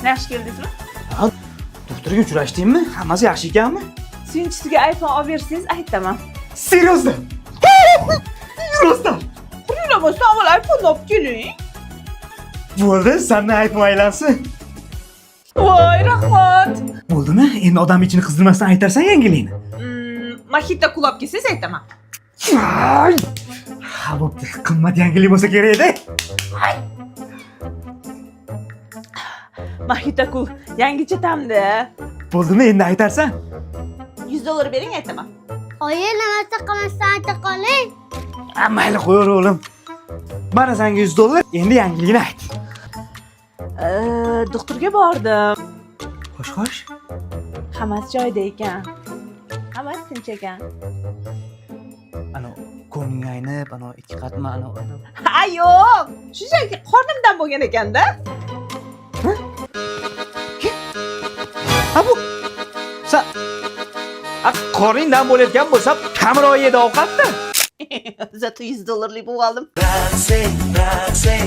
Yaxshi keldingizmi? Ha, doktorga uchrashdingmi? Hammasi yaxshi ekanmi? Suyunchisiga iPhone olib bersangiz aytaman. Seriozda? Rostdan. Qurulamasdan avval iPhone olib keling. Bo'ldi, sendan iPhone aylansin. Voy, rahmat. Bo'ldimi? Endi odam ichini qizdirmasdan aytarsan yangilikni. Mahita qulab kelsangiz aytaman. Ay! Ha, bo'pti. Qimmat yangilik bo'lsa kerak edi. Mahita kul yangicha tamda. Bo'ldimi? Endi aytarsan. $100 bering aytaman. Oyi, nima qilmasdan ayta qoling. Ha, mayli qo'yar o'g'lim. Mana senga $100, endi yangilikni ayt. Doktorga bordim. Xo'sh. Hammasi joyida ekan. Hammasi tinch ekan. Ana ko'ngling aynib, ana ikki qatma ana. Ha, yo'q. Shunchaki qornimdan bo'lgan ekanda. Ha bu sen qoringdan bo'layotgan bo'lsa, kamroq yedi ovqatni. Zato $100'lik bo'lib oldim. Roxy,